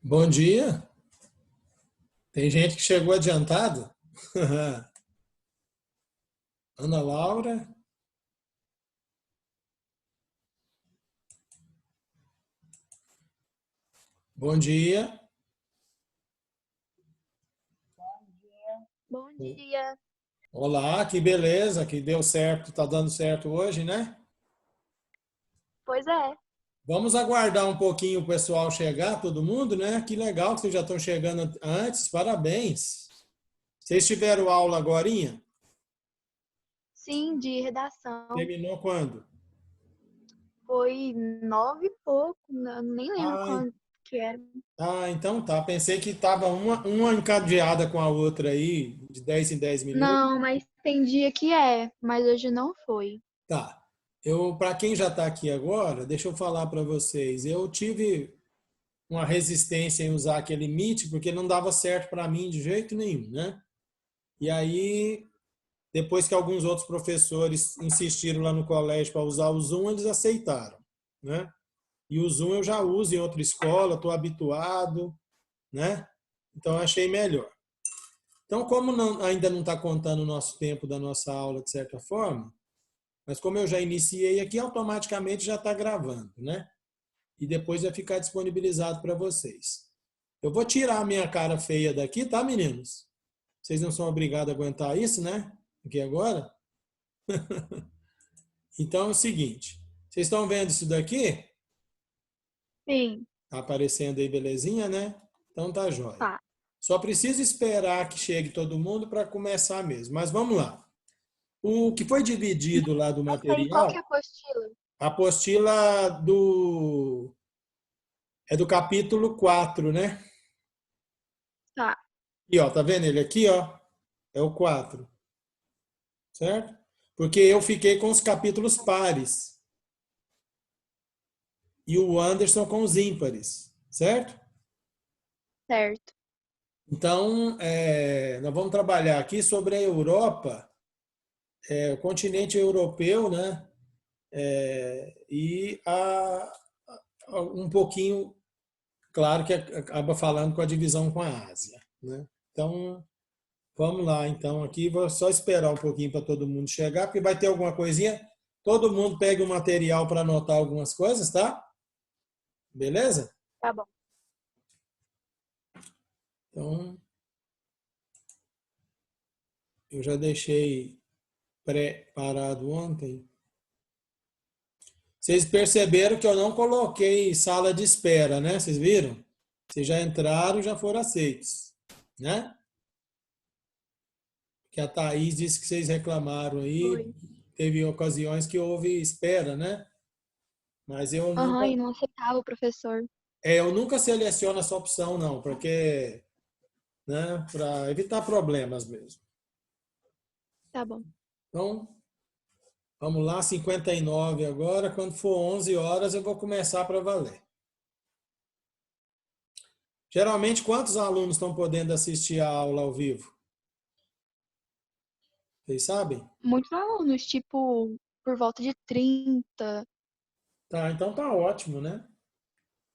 Bom dia. Tem gente que chegou adiantado. Ana Laura, bom dia. Bom dia. Olá, que beleza, que deu certo, tá dando certo hoje, né? Pois é. Vamos aguardar um pouquinho o pessoal chegar, todo mundo, né? Que legal que vocês já estão chegando antes, parabéns. Vocês tiveram aula agorinha? Sim, de redação. Terminou quando? Foi 9 e pouco, nem lembro Ai, quando que era. então tá. Pensei que tava uma encadeada com a outra aí, de 10 em 10 minutos. Não, mas tem dia que é, mas hoje não foi. Tá. Para quem já está aqui agora, deixa eu falar para vocês. Eu tive uma resistência em usar aquele Meet porque não dava certo para mim de jeito nenhum, né? E aí, depois que alguns outros professores insistiram lá no colégio para usar o Zoom, eles aceitaram, né? E o Zoom eu já uso em outra escola, estou habituado, né? Então eu achei melhor. Então, como ainda não está contando o nosso tempo da nossa aula de certa forma, mas como eu já iniciei aqui, automaticamente já está gravando, né? E depois vai ficar disponibilizado para vocês. Eu vou tirar a minha cara feia daqui, tá, meninos? Vocês não são obrigados a aguentar isso, né? Aqui agora. Então é o seguinte, vocês estão vendo isso daqui? Sim, Tá aparecendo aí, belezinha, né? Então tá jóia. tá. Só preciso esperar que chegue todo mundo para começar mesmo. Mas vamos lá. O que foi dividido lá do Essa aí, qual que é material, a apostila? a apostila é do capítulo 4, né? Tá, E ó, tá vendo ele aqui, ó? É o 4, certo? Porque eu fiquei com os capítulos pares e o Anderson com os ímpares, certo? certo. Então, nós vamos trabalhar aqui sobre a Europa, o continente europeu, né? E um pouquinho, claro que acaba falando com a divisão com a Ásia, né? Então, vamos lá, então, aqui, vou só esperar um pouquinho para todo mundo chegar, porque vai ter alguma coisinha. Todo mundo pega o material para anotar algumas coisas, tá? Beleza? Tá bom. Então, eu já deixei preparado ontem. Vocês perceberam que eu não coloquei sala de espera, né? Vocês viram? Vocês já entraram, já foram aceitos, né? Que a Thaís disse que vocês reclamaram aí. Foi. Teve ocasiões que houve espera, né? Mas eu nunca, Aham, e não aceitava o professor. eu nunca seleciono essa opção, não, porque, né, para evitar problemas mesmo. Tá bom. Então, vamos lá, 59 agora. Quando for 11 horas, eu vou começar para valer. Geralmente, quantos alunos estão podendo assistir a aula ao vivo? Vocês sabem? Muitos alunos, tipo, por volta de 30. Tá, então tá ótimo, né?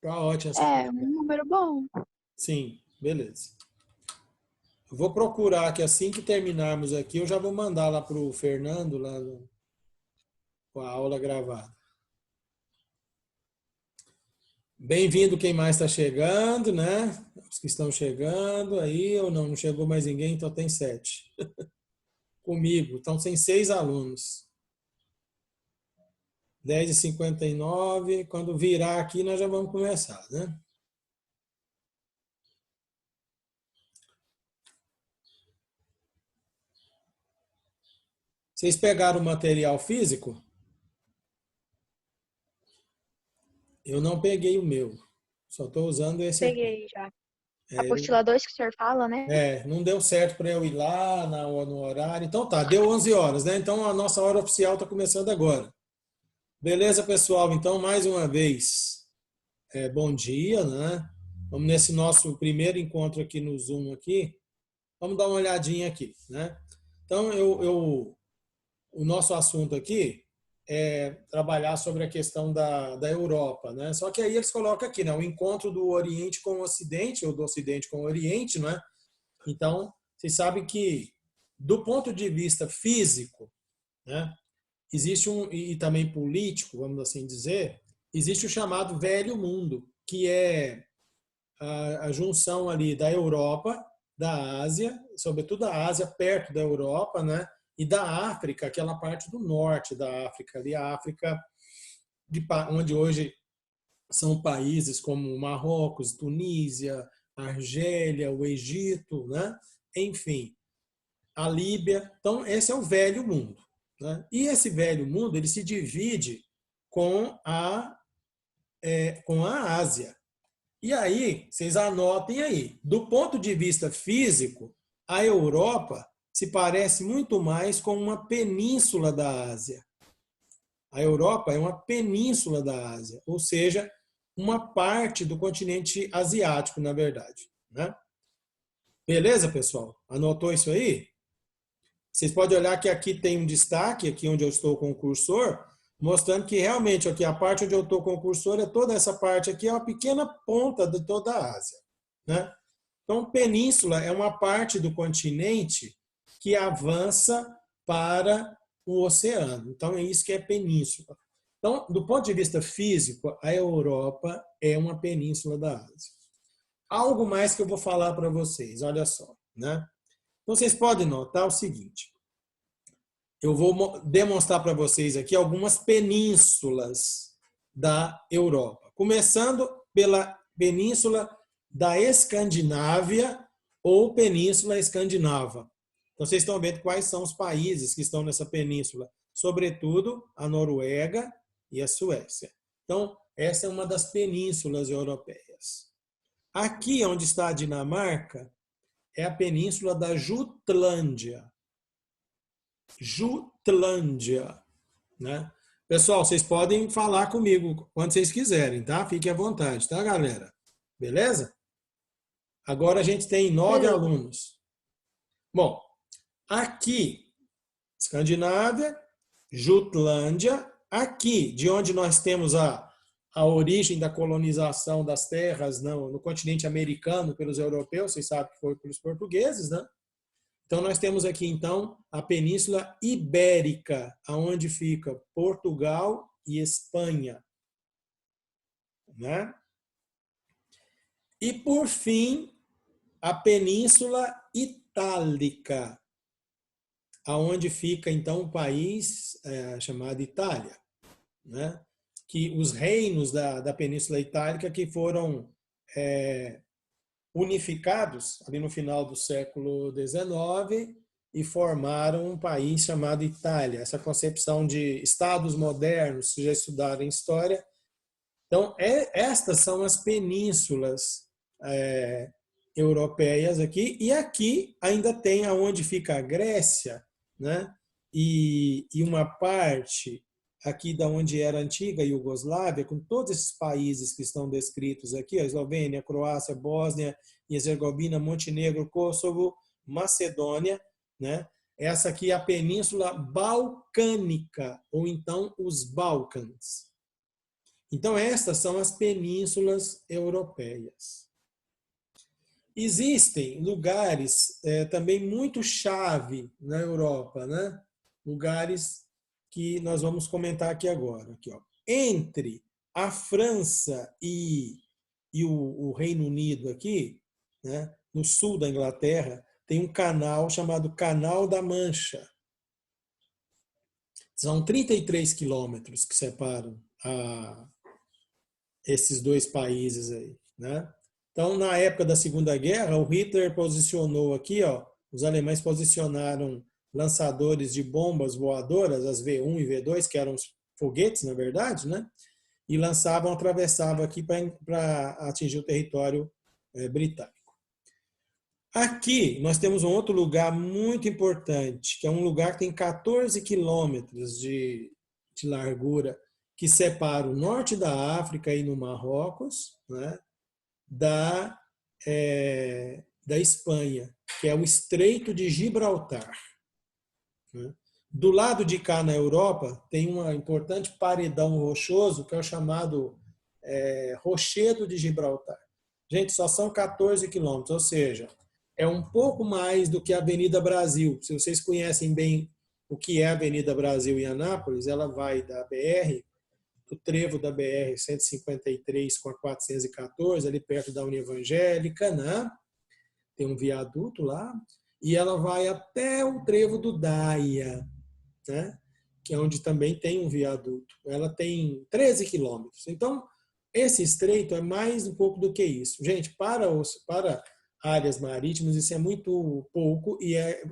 Tá ótimo essa É, um quantidade. número bom. Sim, beleza. Eu vou procurar que assim que terminarmos aqui, eu já vou mandar lá para o Fernando, lá com a aula gravada. Bem-vindo quem mais está chegando, né? Os que estão chegando aí, ou não chegou mais ninguém, então tem 7. Comigo, então tem 6 alunos. 10h59, quando virar aqui nós já vamos começar, né? Vocês pegaram o material físico? Eu não peguei o meu, só estou usando esse aqui. Peguei já. É, Apostila 2 que o senhor fala, né? não deu certo para eu ir lá no horário. Então tá, deu 11 horas, né? Então a nossa hora oficial está começando agora. Beleza, pessoal? Então, mais uma vez, bom dia, né? Vamos nesse nosso primeiro encontro aqui no Zoom aqui. Vamos dar uma olhadinha aqui, né? Então, o nosso assunto aqui trabalhar sobre a questão da Europa, né? Só que aí eles colocam aqui, né? O encontro do Oriente com o Ocidente, ou do Ocidente com o Oriente, né? Então, vocês sabem que, do ponto de vista físico, né? Existe e também político, vamos assim dizer, existe o chamado Velho Mundo, que é a junção ali da Europa, da Ásia, sobretudo a Ásia perto da Europa, né? E da África, aquela parte do norte da África, ali a África onde hoje são países como Marrocos, Tunísia, Argélia, o Egito, né? Enfim, a Líbia. Então, esse é o Velho Mundo, né? E esse Velho Mundo ele se divide com a Ásia. E aí, vocês anotem aí, do ponto de vista físico, a Europa se parece muito mais com uma península da Ásia. A Europa é uma península da Ásia, ou seja, uma parte do continente asiático, na verdade, né? Beleza, pessoal? Anotou isso aí? Vocês podem olhar que aqui tem um destaque, aqui onde eu estou com o cursor, mostrando que realmente aqui a parte onde eu estou com o cursor é toda essa parte aqui, é uma pequena ponta de toda a Ásia, né? Então, península é uma parte do continente que avança para o oceano. Então, é isso que é península. Então, do ponto de vista físico, a Europa é uma península da Ásia. Algo mais que eu vou falar para vocês, olha só, né? Então, vocês podem notar o seguinte, eu vou demonstrar para vocês aqui algumas penínsulas da Europa, começando pela península da Escandinávia ou Península Escandinava. Então, vocês estão vendo quais são os países que estão nessa península, sobretudo a Noruega e a Suécia. Então, essa é uma das penínsulas europeias. Aqui onde está a Dinamarca é a península da Jutlândia. Jutlândia, né? Pessoal, vocês podem falar comigo quando vocês quiserem, tá? Fiquem à vontade, tá, galera? Beleza? Agora a gente tem 9 Beleza. alunos. Bom, aqui, Escandinávia, Jutlândia, aqui, de onde nós temos a origem da colonização das terras no continente americano pelos europeus, vocês sabem que foi pelos portugueses, né? Então, nós temos aqui, então, a Península Ibérica, aonde fica Portugal e Espanha, né? E, por fim, a Península Itálica, aonde fica, então, o país chamado Itália, né? Que os reinos da Península Itálica que foram unificados ali no final do século XIX e formaram um país chamado Itália. Essa concepção de estados modernos, se já estudaram em história. Então, estas são as penínsulas europeias aqui. E aqui ainda tem aonde fica a Grécia, né? E uma parte aqui da onde era a antiga Iugoslávia, com todos esses países que estão descritos aqui, a Eslovênia, Croácia, Bósnia e Herzegovina, Montenegro, Kosovo, Macedônia, né? Essa aqui é a Península Balcânica, ou então os Balcãs. Então, estas são as penínsulas europeias. Existem lugares também muito chave na Europa, né? Lugares que nós vamos comentar aqui agora. Aqui, ó. Entre a França e o Reino Unido aqui, né? No sul da Inglaterra, tem um canal chamado Canal da Mancha. São 33 quilômetros que separam esses dois países aí, né? Então, na época da Segunda Guerra, o Hitler posicionou aqui, ó, os alemães posicionaram lançadores de bombas voadoras, as V1 e V2, que eram os foguetes, na verdade, né? E lançavam, atravessavam aqui para atingir o território britânico. Aqui nós temos um outro lugar muito importante, que é um lugar que tem 14 quilômetros de largura, que separa o norte da África e no Marrocos, né, da Espanha, que é o Estreito de Gibraltar. Né? Do lado de cá, na Europa, tem um importante paredão rochoso, que é o chamado Rochedo de Gibraltar. Gente, só são 14 quilômetros, ou seja, é um pouco mais do que a Avenida Brasil. Se vocês conhecem bem o que é a Avenida Brasil em Anápolis, ela vai da BR, do trevo da BR 153 com a 414, ali perto da União Evangélica, né? Tem um viaduto lá, e ela vai até o trevo do Daia, né? Que é onde também tem um viaduto. Ela tem 13 quilômetros. Então, esse estreito é mais um pouco do que isso. Gente, para áreas marítimas, isso é muito pouco e é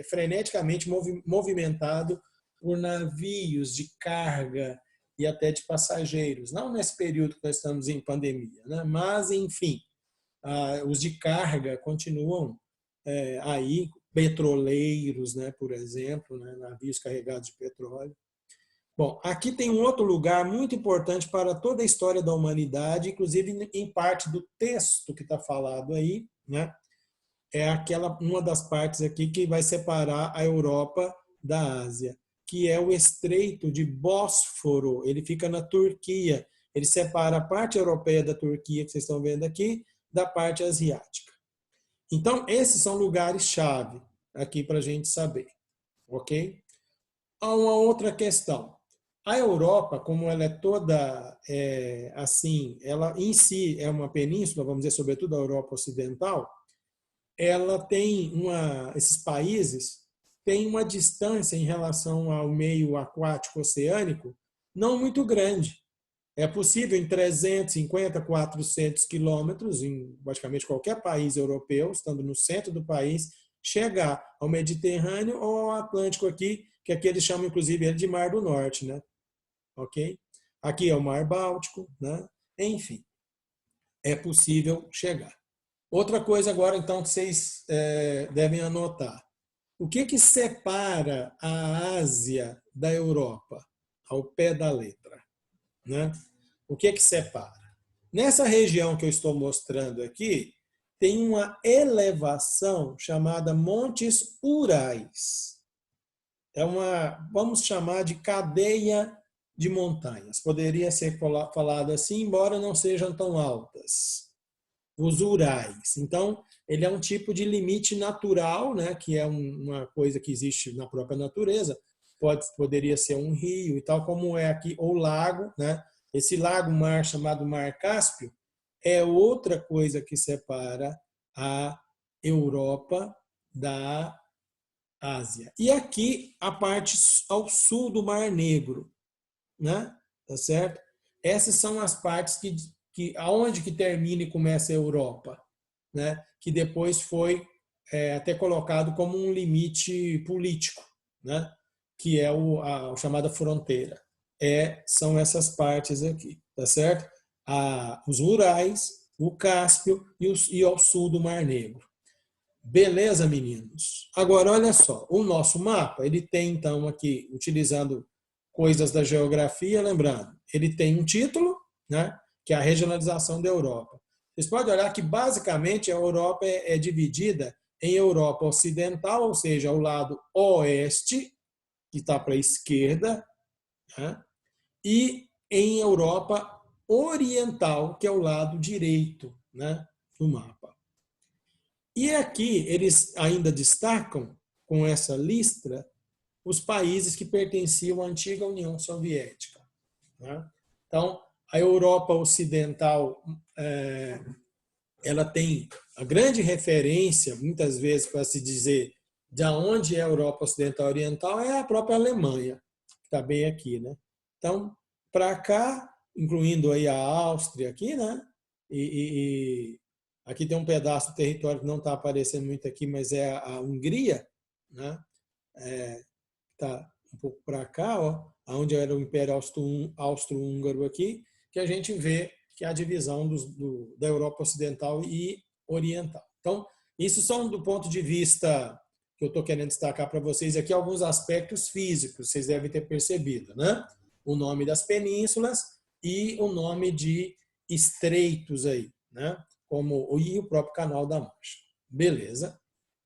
freneticamente movimentado por navios de carga e até de passageiros. Não nesse período que nós estamos em pandemia, né? Mas, enfim, os de carga continuam aí, petroleiros, né, por exemplo, né, navios carregados de petróleo. Bom, aqui tem um outro lugar muito importante para toda a história da humanidade, inclusive em parte do texto que está falado aí, né? É uma das partes aqui que vai separar a Europa da Ásia, que é o Estreito de Bósforo. Ele fica na Turquia. Ele separa a parte europeia da Turquia, que vocês estão vendo aqui, da parte asiática. Então, esses são lugares-chave aqui para a gente saber, ok? Há uma outra questão. A Europa, como ela é toda assim, ela em si é uma península, vamos dizer, sobretudo a Europa Ocidental, ela tem esses países têm uma distância em relação ao meio aquático oceânico não muito grande. É possível em 350, 400 quilômetros, em praticamente qualquer país europeu, estando no centro do país, chegar ao Mediterrâneo ou ao Atlântico aqui, que aqui eles chamam inclusive ele de Mar do Norte, né? Ok? Aqui é o Mar Báltico, né? Enfim, é possível chegar. Outra coisa agora, então, que vocês devem anotar. O que separa a Ásia da Europa? Ao pé da letra, né? O que separa? Nessa região que eu estou mostrando aqui, tem uma elevação chamada Montes Urais. Vamos chamar de cadeia de montanhas. Poderia ser falado assim, embora não sejam tão altas. Os Urais. Então, ele é um tipo de limite natural, né, que é uma coisa que existe na própria natureza. Poderia ser um rio e tal, como é aqui, ou lago, né? Esse lago-mar chamado Mar Cáspio é outra coisa que separa a Europa da Ásia. E aqui a parte ao sul do Mar Negro, né? Tá certo? Essas são as partes aonde que termina e começa a Europa, né? Que depois foi até colocado como um limite político, né? Que é a chamada fronteira. São essas partes aqui, tá certo? Os Urais, o Cáspio e ao sul do Mar Negro. Beleza, meninos? Agora, olha só, o nosso mapa, ele tem, então, aqui, utilizando coisas da geografia, lembrando, ele tem um título, né, que é a regionalização da Europa. Vocês podem olhar que, basicamente, a Europa é dividida em Europa Ocidental, ou seja, o lado oeste, que está para a esquerda, né, e em Europa Oriental, que é o lado direito, né, do mapa. E aqui eles ainda destacam, com essa lista, os países que pertenciam à antiga União Soviética, né? Então, a Europa Ocidental ela tem a grande referência, muitas vezes, para se dizer de onde é a Europa Ocidental Oriental, é a própria Alemanha, que está bem aqui, né? Então, para cá, incluindo aí a Áustria aqui, né? E aqui tem um pedaço do território que não está aparecendo muito aqui, mas é a Hungria, né? Está um pouco para cá, ó, onde era o Império Austro-Húngaro aqui, que a gente vê que é a divisão da Europa Ocidental e Oriental. Então, isso são do ponto de vista que eu estou querendo destacar para vocês aqui, alguns aspectos físicos, vocês devem ter percebido, né? O nome das penínsulas e o nome de estreitos aí, né? E o próprio Canal da Mancha. Beleza?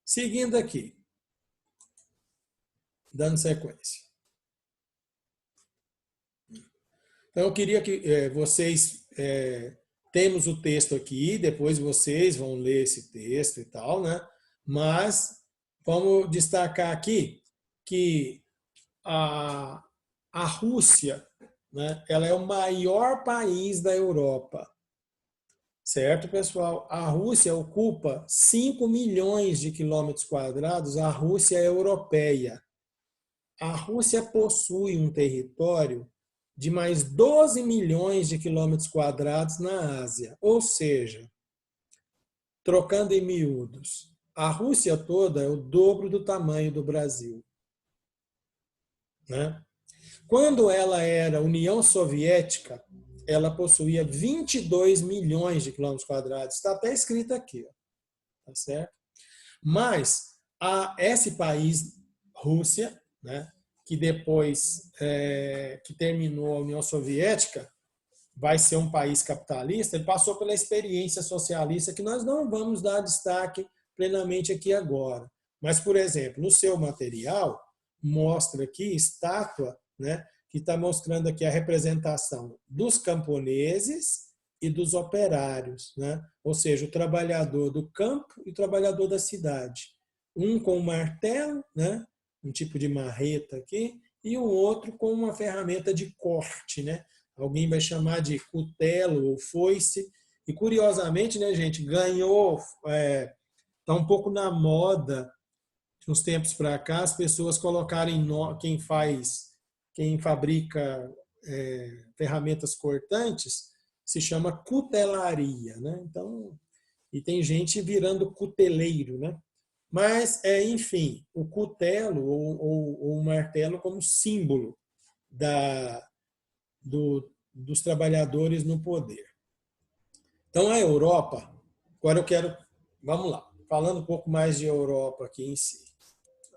Seguindo aqui. Dando sequência. Então, eu queria que vocês... temos o texto aqui, depois vocês vão ler esse texto e tal, né? Mas vamos destacar aqui que a Rússia, né, ela é o maior país da Europa. Certo, pessoal? A Rússia ocupa 5 milhões de quilômetros quadrados, a Rússia é europeia. A Rússia possui um território de mais 12 milhões de quilômetros quadrados na Ásia. Ou seja, trocando em miúdos, a Rússia toda é o dobro do tamanho do Brasil. Né? Quando ela era União Soviética, ela possuía 22 milhões de quilômetros quadrados. Está até escrito aqui. Ó. Tá certo? Mas esse país, Rússia, né, que depois que terminou a União Soviética, vai ser um país capitalista, ele passou pela experiência socialista que nós não vamos dar destaque plenamente aqui agora. Mas, por exemplo, no seu material, mostra aqui estátua, né, que está mostrando aqui a representação dos camponeses e dos operários, né? Ou seja, o trabalhador do campo e o trabalhador da cidade. Um com um martelo, né? Um tipo de marreta aqui, e o outro com uma ferramenta de corte, né? Alguém vai chamar de cutelo ou foice. E curiosamente, né, gente, ganhou, está um pouco na moda, uns tempos para cá, as pessoas colocarem quem fabrica ferramentas cortantes, se chama cutelaria, né? Então, e tem gente virando cuteleiro, né? Mas, enfim, o cutelo ou o martelo como símbolo dos trabalhadores no poder. Então, a Europa, agora vamos lá, falando um pouco mais de Europa aqui em si,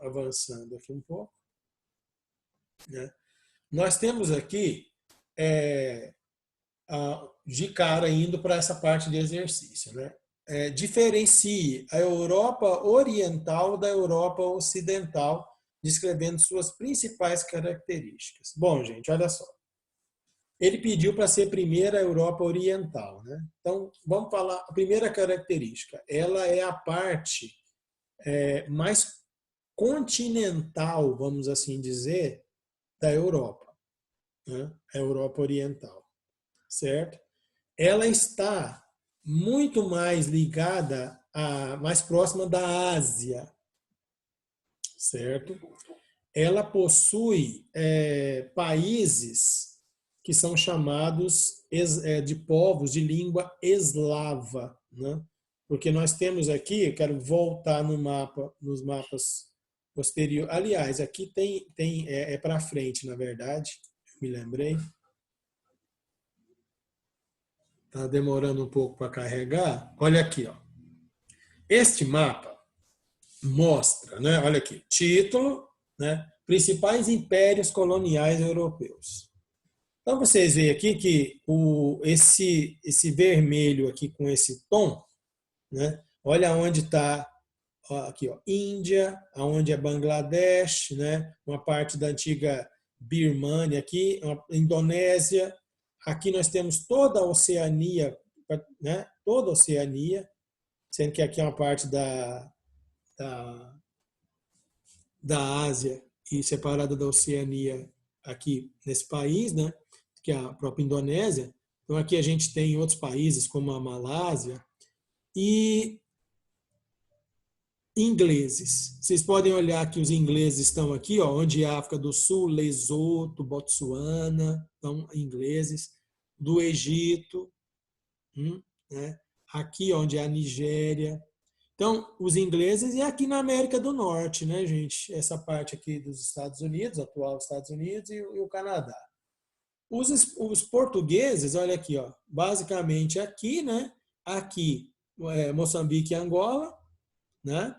avançando aqui um pouco, né? Nós temos aqui, de cara, indo para essa parte de exercício, né? Diferencie a Europa Oriental da Europa Ocidental, descrevendo suas principais características. Bom, gente, olha só. Ele pediu para ser primeiro a Europa Oriental, né? Então, vamos falar, a primeira característica, ela é a parte mais continental, vamos assim dizer, da Europa, né? A Europa Oriental, certo? Ela está muito mais ligada, mais próxima da Ásia, certo? Ela possui países que são chamados de povos de língua eslava, né? Porque nós temos aqui, eu quero voltar nos mapas posteriores. Aliás, aqui é para frente, na verdade, me lembrei. Está demorando um pouco para carregar. Olha aqui, ó. Este mapa mostra, né? Olha aqui, título, né? Principais impérios coloniais europeus. Então vocês veem aqui que esse vermelho aqui com esse tom, né? Olha onde está aqui, ó, Índia, aonde é Bangladesh, né? Uma parte da antiga Birmânia aqui, Indonésia. Aqui nós temos toda a Oceania, né? Toda a Oceania, sendo que aqui é uma parte da Ásia e separada da Oceania aqui nesse país, né? Que é a própria Indonésia. Então aqui a gente tem outros países como a Malásia e ingleses. Vocês podem olhar que os ingleses estão aqui, ó, onde é a África do Sul, Lesoto, Botsuana, então ingleses, do Egito, né? Aqui onde é a Nigéria. Então, os ingleses e aqui na América do Norte, né, gente? Essa parte aqui dos Estados Unidos, atual Estados Unidos e o Canadá. Os portugueses, olha aqui, ó, basicamente aqui, né? Aqui, Moçambique e Angola, né?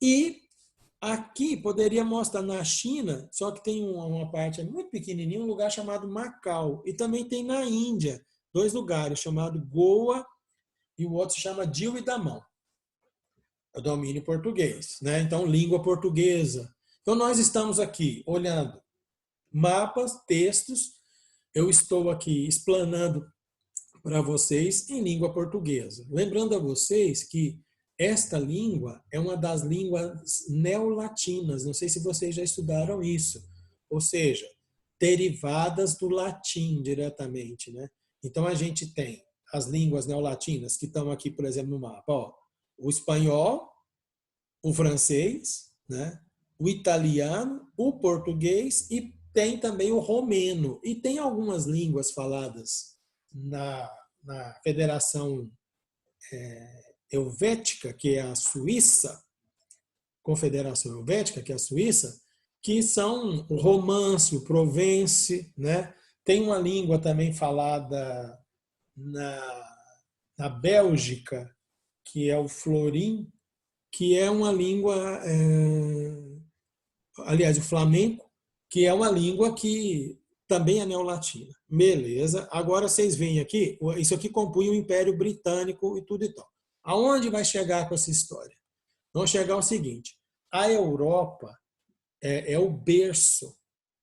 E aqui poderia mostrar na China, só que tem uma parte muito pequenininha, um lugar chamado Macau. E também tem na Índia, 2 lugares, chamado Goa e o outro se chama Diu e Damão. É o domínio português, né? Então, língua portuguesa. Então, nós estamos aqui olhando mapas, textos, eu estou aqui explanando para vocês em língua portuguesa. Lembrando a vocês que esta língua é uma das línguas neolatinas, não sei se vocês já estudaram isso, ou seja, derivadas do latim diretamente, né? Então a gente tem as línguas neolatinas que estão aqui, por exemplo, no mapa, ó, o espanhol, o francês, né? O italiano, o português e tem também o romeno. E tem algumas línguas faladas na Federação Helvética, que é a Suíça, Confederação Helvética, que é a Suíça, que são o romance, o provence, né? Tem uma língua também falada na Bélgica, que é o florim, que é uma língua, aliás, o flamenco, que é uma língua que também é neolatina. Beleza. Agora vocês veem aqui, isso aqui compunha o Império Britânico e tudo e tal. Aonde vai chegar com essa história? Vamos chegar ao seguinte, a Europa é o berço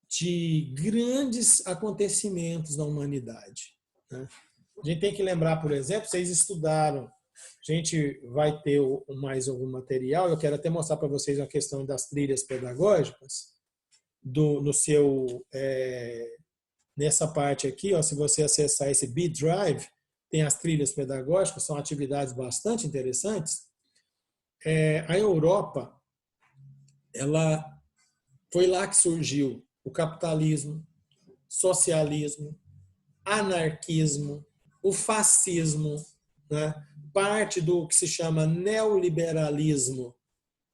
de grandes acontecimentos na humanidade, né? A gente tem que lembrar, por exemplo, vocês estudaram, a gente vai ter mais algum material, eu quero até mostrar para vocês a questão das trilhas pedagógicas, no seu, nessa parte aqui, ó, se você acessar esse B-Drive, tem as trilhas pedagógicas, são atividades bastante interessantes. A Europa, ela foi lá que surgiu o capitalismo, socialismo, anarquismo, o fascismo, né? Parte do que se chama neoliberalismo,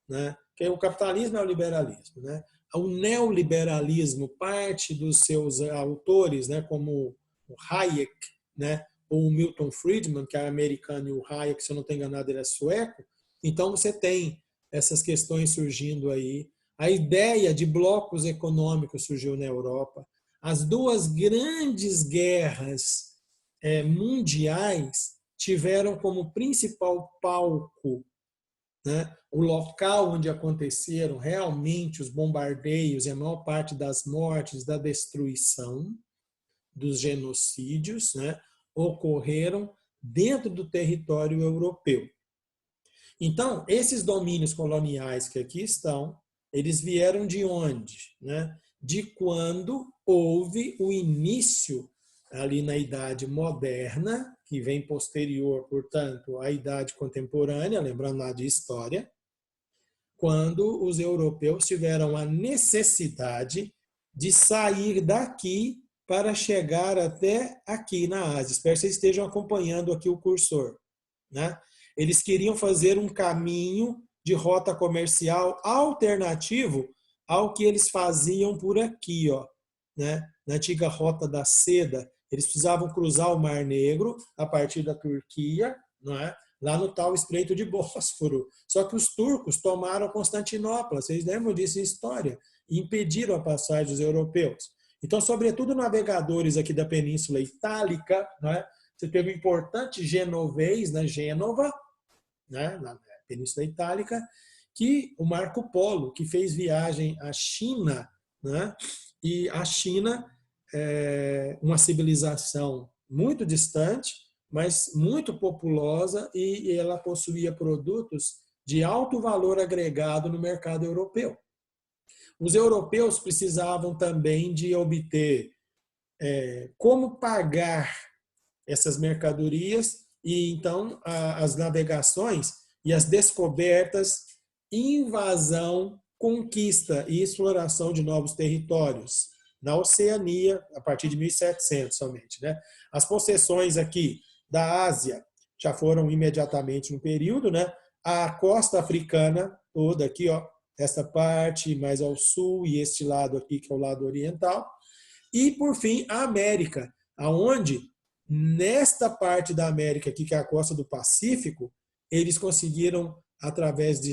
né? Que o capitalismo é o liberalismo, né? O neoliberalismo, parte dos seus autores, né, como o Hayek, né, ou o Milton Friedman, que é americano, e o Hayek, se eu não estou enganado, ele é sueco. Então você tem essas questões surgindo aí. A ideia de blocos econômicos surgiu na Europa. As duas grandes guerras mundiais tiveram como principal palco, né, o local onde aconteceram realmente os bombardeios e a maior parte das mortes, da destruição, dos genocídios, né, ocorreram dentro do território europeu. Então, esses domínios coloniais que aqui estão, eles vieram de onde? Né? De quando houve o início, ali na Idade Moderna, que vem posterior, portanto, à Idade Contemporânea, lembrando lá de história, quando os europeus tiveram a necessidade de sair daqui para chegar até aqui na Ásia. Espero que vocês estejam acompanhando aqui o cursor, né? Eles queriam fazer um caminho de rota comercial alternativo ao que eles faziam por aqui, ó, né? Na antiga Rota da Seda. Eles precisavam cruzar o Mar Negro a partir da Turquia, não é? Lá no tal Estreito de Bósforo. Só que os turcos tomaram Constantinopla, vocês lembram disso em história, e impediram a passagem dos europeus. Então, sobretudo navegadores aqui da Península Itálica, né? Você teve um importante genovês na Gênova, né? Na Península Itálica, que o Marco Polo, que fez viagem à China, né? E a China é uma civilização muito distante, mas muito populosa, e ela possuía produtos de alto valor agregado no mercado europeu. Os europeus precisavam também de obter como pagar essas mercadorias, e então as navegações e as descobertas, invasão, conquista e exploração de novos territórios na Oceania, a partir de 1700 somente, né? As possessões aqui da Ásia já foram imediatamente no período, né? A costa africana toda aqui, ó, essa parte mais ao sul e este lado aqui que é o lado oriental, e por fim a América, aonde nesta parte da América aqui que é a costa do Pacífico, eles conseguiram através do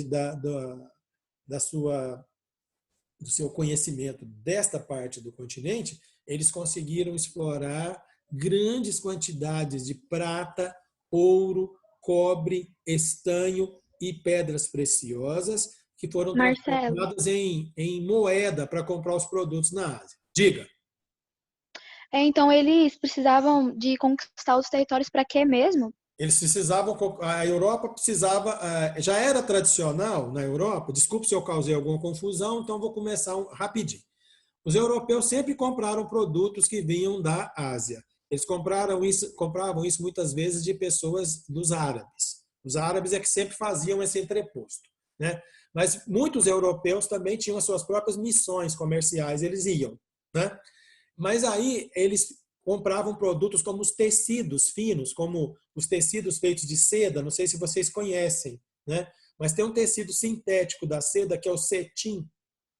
seu conhecimento desta parte do continente, eles conseguiram explorar grandes quantidades de prata, ouro, cobre, estanho e pedras preciosas, que foram Marcelo. transformadas em moeda para comprar os produtos na Ásia. Diga. Então eles precisavam de conquistar os territórios para quê mesmo? Eles precisavam, a Europa precisava, já era tradicional na Europa, desculpe se eu causei alguma confusão, então vou começar rapidinho. Os europeus sempre compraram produtos que vinham da Ásia. Eles compravam isso muitas vezes de pessoas dos árabes. Os árabes é que sempre faziam esse entreposto, né? Mas muitos europeus também tinham as suas próprias missões comerciais, eles iam, né? Mas aí eles compravam produtos como os tecidos finos, como os tecidos feitos de seda, não sei se vocês conhecem, né? Mas tem um tecido sintético da seda que é o cetim,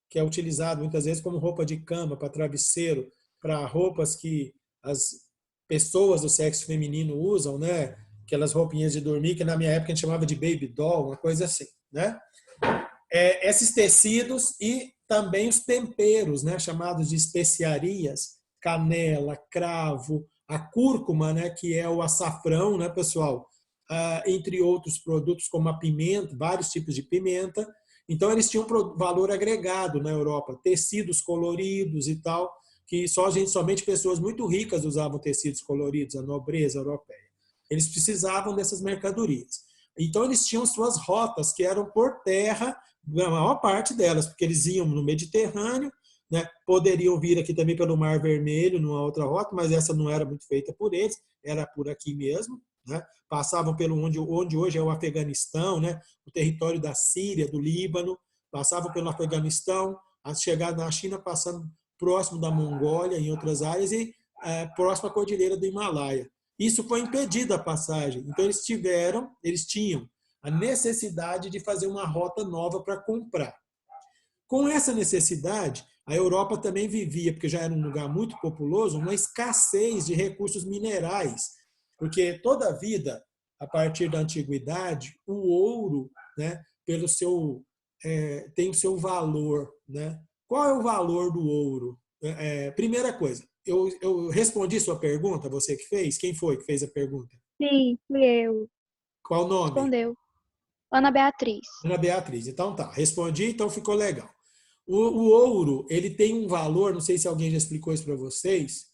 que é utilizado muitas vezes como roupa de cama, para travesseiro, para roupas que as pessoas do sexo feminino usam, né? Aquelas roupinhas de dormir que na minha época a gente chamava de baby doll, uma coisa assim, né? Esses tecidos e também os temperos, né, chamados de especiarias, canela, cravo, a cúrcuma, né, que é o açafrão, né, pessoal, entre outros produtos como a pimenta, vários tipos de pimenta. Então eles tinham valor agregado na Europa, tecidos coloridos e tal, que somente pessoas muito ricas usavam tecidos coloridos, a nobreza europeia. Eles precisavam dessas mercadorias. Então eles tinham suas rotas que eram por terra, a maior parte delas, porque eles iam no Mediterrâneo, né? Poderiam vir aqui também pelo Mar Vermelho, numa outra rota, mas essa não era muito feita por eles, era por aqui mesmo, né? Passavam pelo onde hoje é o Afeganistão, né? O território da Síria, do Líbano, passavam pelo Afeganistão, a chegar na China, passando próximo da Mongólia, em outras áreas, e próximo à Cordilheira do Himalaia. Isso foi impedido a passagem. Então eles tinham a necessidade de fazer uma rota nova para comprar. Com essa necessidade, a Europa também vivia, porque já era um lugar muito populoso, uma escassez de recursos minerais, porque toda a vida, a partir da antiguidade, o ouro, né, pelo seu tem o seu valor, né? Qual é o valor do ouro? Primeira coisa, eu respondi sua pergunta, você que fez? Quem foi que fez a pergunta? Sim, fui eu. Qual o nome? Respondeu. Ana Beatriz. Ana Beatriz. Então tá, respondi, então ficou legal. O ouro, ele tem um valor, não sei se alguém já explicou isso para vocês,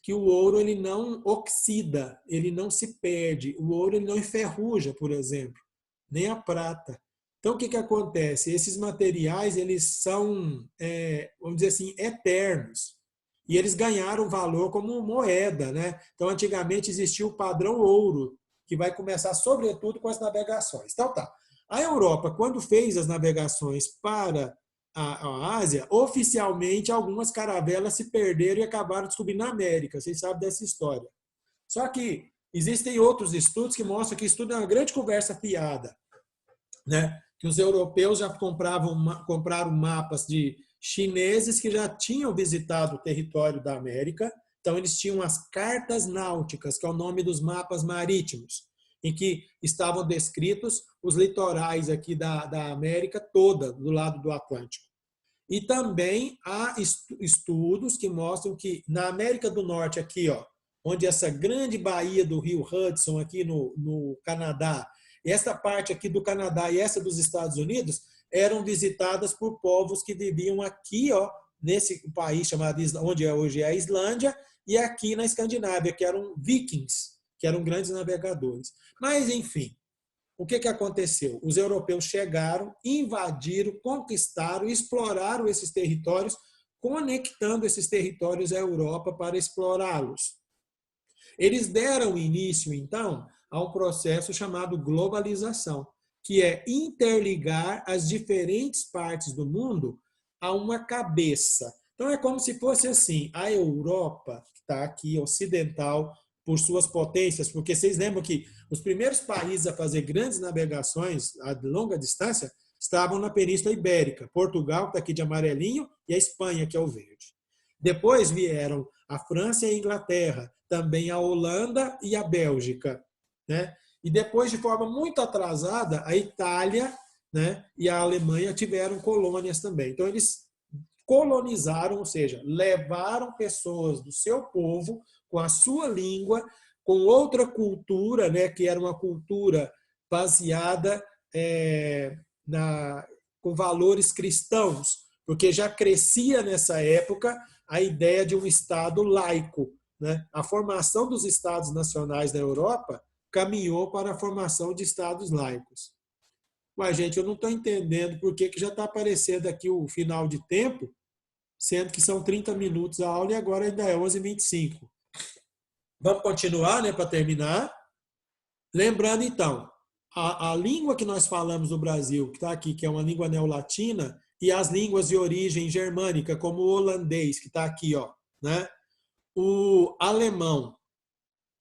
que o ouro ele não oxida, ele não se perde. O ouro ele não enferruja, por exemplo, nem a prata. Então o que acontece? Esses materiais eles são, vamos dizer assim, eternos. E eles ganharam valor como moeda, né? Então antigamente existia o padrão ouro, que vai começar sobretudo com as navegações. Então tá. A Europa, quando fez as navegações para a Ásia, oficialmente algumas caravelas se perderam e acabaram descobrindo na América. Vocês sabem dessa história. Só que existem outros estudos que mostram que isso tudo é uma grande conversa fiada, né? Que os europeus já compraram mapas de chineses que já tinham visitado o território da América. Então eles tinham as cartas náuticas, que é o nome dos mapas marítimos, em que estavam descritos os litorais aqui da América toda, do lado do Atlântico. E também há estudos que mostram que na América do Norte, aqui, ó, onde essa grande baía do rio Hudson, aqui no Canadá, essa parte aqui do Canadá e essa dos Estados Unidos, eram visitadas por povos que viviam aqui, ó, nesse país chamado, onde hoje é a Islândia, e aqui na Escandinávia, que eram vikings, que eram grandes navegadores. Mas, enfim, o que aconteceu? Os europeus chegaram, invadiram, conquistaram, exploraram esses territórios, conectando esses territórios à Europa para explorá-los. Eles deram início, então, a um processo chamado globalização, que é interligar as diferentes partes do mundo a uma cabeça. Então, é como se fosse assim, a Europa, que está aqui, ocidental, por suas potências, porque vocês lembram que os primeiros países a fazer grandes navegações a longa distância estavam na Península Ibérica, Portugal, que está aqui de amarelinho, e a Espanha, que é o verde. Depois vieram a França e a Inglaterra, também a Holanda e a Bélgica, né? E depois, de forma muito atrasada, a Itália, né, e a Alemanha tiveram colônias também. Então, eles colonizaram, ou seja, levaram pessoas do seu povo com a sua língua, com outra cultura, né, que era uma cultura baseada com valores cristãos, porque já crescia nessa época a ideia de um Estado laico, né? A formação dos Estados nacionais da Europa caminhou para a formação de Estados laicos. Mas, gente, eu não estou entendendo por que já está aparecendo aqui o final de tempo, sendo que são 30 minutos a aula e agora ainda é 11h25. Vamos continuar, né, para terminar. Lembrando, então, a língua que nós falamos no Brasil, que está aqui, que é uma língua neolatina, e as línguas de origem germânica, como o holandês, que está aqui, ó, né? O alemão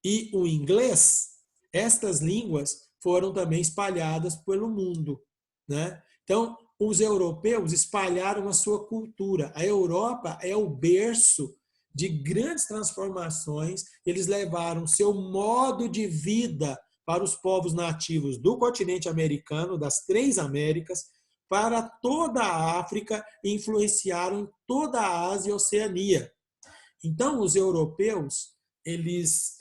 e o inglês, estas línguas foram também espalhadas pelo mundo, né? Então, os europeus espalharam a sua cultura. A Europa é o berço de grandes transformações. Eles levaram seu modo de vida para os povos nativos do continente americano, das 3 Américas, para toda a África e influenciaram toda a Ásia e a Oceania. Então, os europeus, eles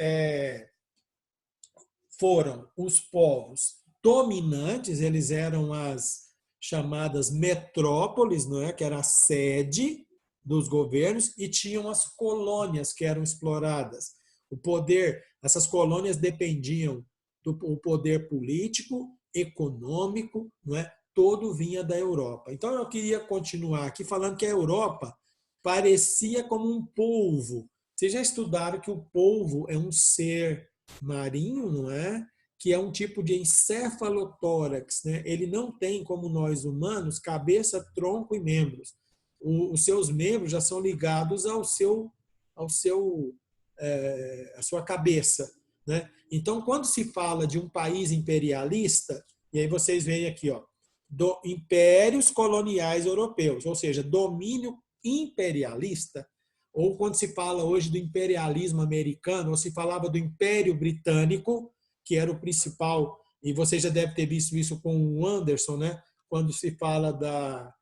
foram os povos dominantes, eles eram as chamadas metrópoles, não é? Que era a sede dos governos, e tinham as colônias que eram exploradas. O poder, essas colônias dependiam do poder político, econômico, não é? Todo vinha da Europa. Então eu queria continuar aqui falando que a Europa parecia como um polvo. Vocês já estudaram que o polvo é um ser marinho, não é? Que é um tipo de encefalotórax, né? Ele não tem, como nós humanos, cabeça, tronco e membros. Os seus membros já são ligados à sua cabeça, né? Então, quando se fala de um país imperialista, e aí vocês veem aqui, ó, impérios coloniais europeus, ou seja, domínio imperialista, ou quando se fala hoje do imperialismo americano, ou se falava do Império Britânico, que era o principal, e você já deve ter visto isso com o Anderson, né? Quando se fala da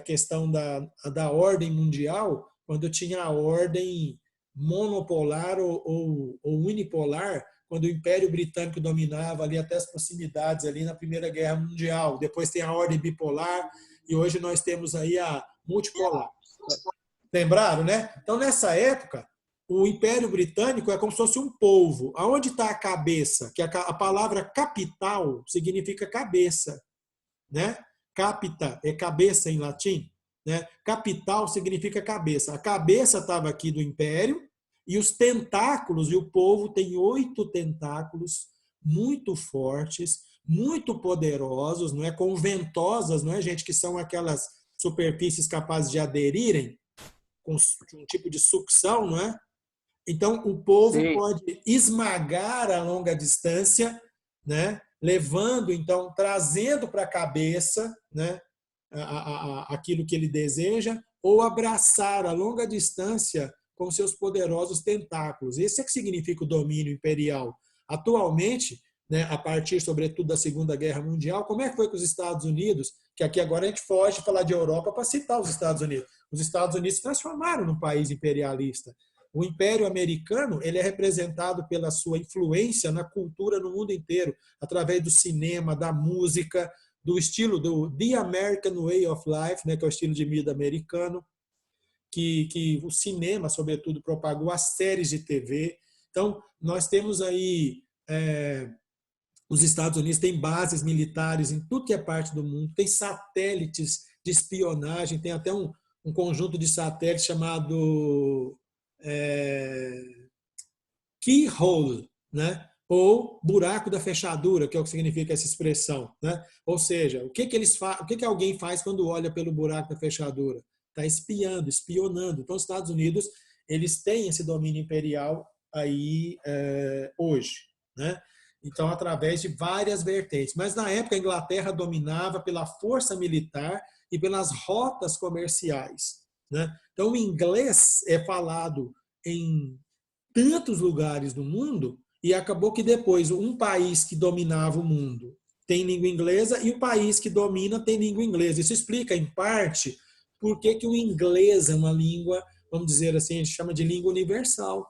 questão da ordem mundial, quando tinha a ordem monopolar ou unipolar, quando o Império Britânico dominava ali até as proximidades ali na Primeira Guerra Mundial. Depois tem a ordem bipolar e hoje nós temos aí a multipolar. Lembraram, né? Então, nessa época, o Império Britânico é como se fosse um polvo. Aonde está a cabeça? Que a palavra capital significa cabeça, né? Capita é cabeça em latim, né? Capital significa cabeça. A cabeça estava aqui do Império e os tentáculos, e o polvo tem 8 tentáculos muito fortes, muito poderosos, não é? Com ventosas, não é, gente? Que são aquelas superfícies capazes de aderirem com um tipo de sucção, não é? Então, o polvo Sim. pode esmagar a longa distância, né? Levando, então, trazendo para a cabeça, né? Aquilo que ele deseja, ou abraçar a longa distância com seus poderosos tentáculos. Esse é que significa o domínio imperial. Atualmente, né, a partir, sobretudo, da Segunda Guerra Mundial, como é que foi com os Estados Unidos? Que aqui agora a gente foge de falar de Europa para citar os Estados Unidos. Os Estados Unidos se transformaram num país imperialista. O Império Americano, ele é representado pela sua influência na cultura no mundo inteiro, através do cinema, da música, do estilo do The American Way of Life, né, que é o estilo de vida americano, que o cinema, sobretudo, propagou, as séries de TV. Então, nós temos aí os Estados Unidos têm bases militares em tudo que é parte do mundo, tem satélites de espionagem, tem até um conjunto de satélites chamado keyhole, né? Ou buraco da fechadura, que é o que significa essa expressão, né? Ou seja, o que alguém faz quando olha pelo buraco da fechadura? Está espiando, espionando. Então, os Estados Unidos, eles têm esse domínio imperial aí hoje, né? Então, através de várias vertentes. Mas, na época, a Inglaterra dominava pela força militar e pelas rotas comerciais, né? Então, o inglês é falado em tantos lugares do mundo e acabou que depois um país que dominava o mundo tem língua inglesa e o país que domina tem língua inglesa. Isso explica, em parte, por que o inglês é uma língua, vamos dizer assim, a gente chama de língua universal.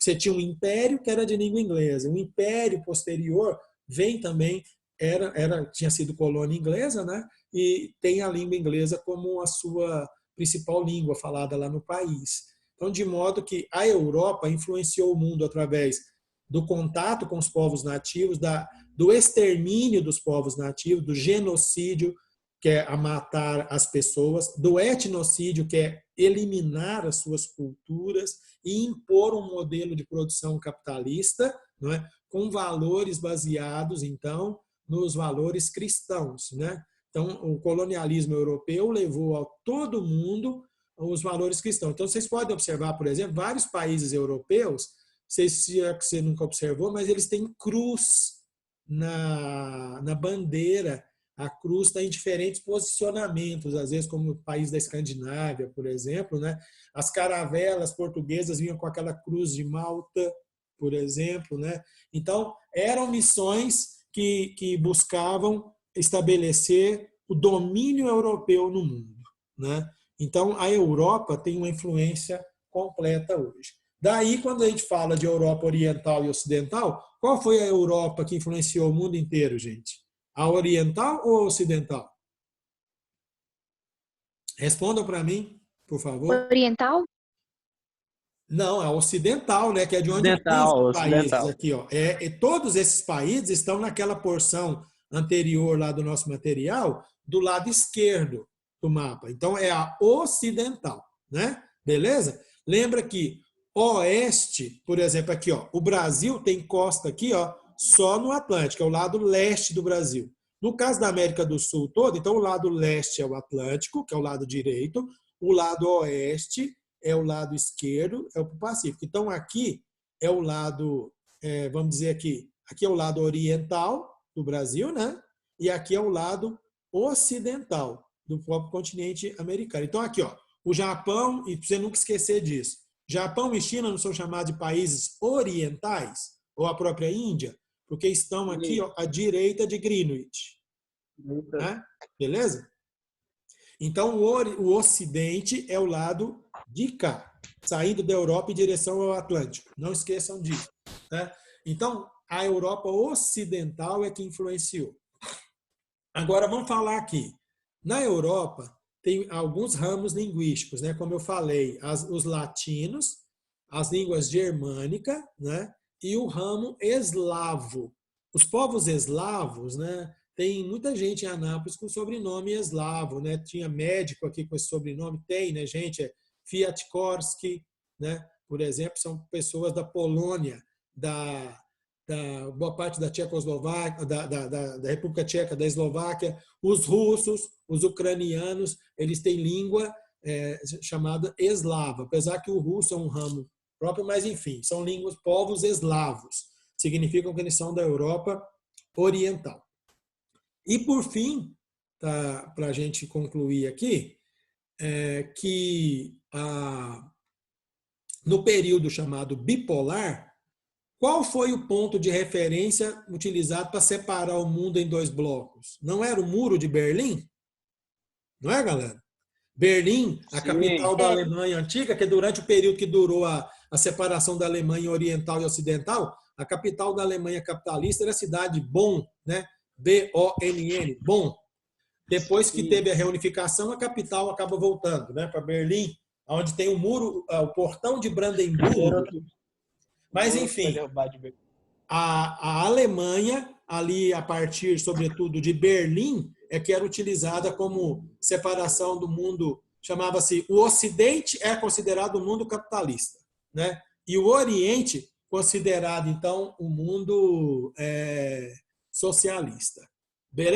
Você tinha um império que era de língua inglesa. Um império posterior vem também tinha sido colônia inglesa, né? E tem a língua inglesa como a sua principal língua falada lá no país. Então, de modo que a Europa influenciou o mundo através do contato com os povos nativos, do extermínio dos povos nativos, do genocídio, que é a matar as pessoas, do etnocídio, que é eliminar as suas culturas e impor um modelo de produção capitalista, não é? Com valores baseados, então, nos valores cristãos, né? Então, o colonialismo europeu levou a todo mundo os valores cristãos. Então, vocês podem observar, por exemplo, vários países europeus, não sei se você nunca observou, mas eles têm cruz na bandeira. A cruz está em diferentes posicionamentos, às vezes como o país da Escandinávia, por exemplo, né? As caravelas portuguesas vinham com aquela cruz de Malta, por exemplo, né? Então, eram missões que buscavam estabelecer o domínio europeu no mundo, né? Então, a Europa tem uma influência completa hoje. Daí, quando a gente fala de Europa Oriental e Ocidental, qual foi a Europa que influenciou o mundo inteiro, gente? A oriental ou a ocidental? Respondam para mim, por favor. Oriental? Não, a ocidental, né, que é de onde vêm esses países Ocidental. aqui, ó. Todos esses países estão naquela porção anterior lá do nosso material, do lado esquerdo do mapa. Então é a ocidental, né? Beleza? Lembra que oeste, por exemplo, aqui, ó, o Brasil tem costa aqui, ó, só no Atlântico, é o lado leste do Brasil. No caso da América do Sul toda, então o lado leste é o Atlântico, que é o lado direito, o lado oeste é o lado esquerdo, é o Pacífico. Então, aqui é o lado, vamos dizer aqui é o lado oriental do Brasil, né? E aqui é o lado ocidental do próprio continente americano. Então, aqui, ó, o Japão, e você nunca esquecer disso, Japão e China não são chamados de países orientais, ou a própria Índia, porque estão aqui, ó, à direita de Greenwich. Né? Beleza? Então, o Ocidente é o lado de cá, saindo da Europa em direção ao Atlântico. Não esqueçam disso. Né? Então, a Europa Ocidental é que influenciou. Agora, vamos falar aqui. Na Europa, tem alguns ramos linguísticos, né? Como eu falei, os latinos, as línguas germânicas, né? E o ramo eslavo. Os povos eslavos, né? Tem muita gente em Anápolis com sobrenome eslavo, né? Tinha médico aqui com esse sobrenome, tem, né, gente? Kwiatkowski, né? Por exemplo, são pessoas da Polônia, da boa parte da Tchecoslováquia, da República Tcheca, da Eslováquia. Os russos, os ucranianos, eles têm língua chamada eslava, apesar que o russo é um ramo próprio, mas enfim, são línguas, povos eslavos. Significam que eles são da Europa Oriental. E, por fim, tá, para a gente concluir aqui, que no período chamado bipolar, qual foi o ponto de referência utilizado para separar o mundo em dois blocos? Não era o Muro de Berlim? Não é, galera? Berlim, a capital da Alemanha antiga, que durante o período que durou a separação da Alemanha oriental e ocidental, a capital da Alemanha capitalista era a cidade Bonn, né? B-O-N-N, Bonn. Depois que teve a reunificação, a capital acaba voltando, né, para Berlim, onde tem o muro, o portão de Brandemburgo. Mas, enfim, a Alemanha, ali a partir, sobretudo, de Berlim, é que era utilizada como separação do mundo, chamava-se, o Ocidente é considerado o mundo capitalista, né? E o Oriente considerado, então, o mundo socialista. Beleza?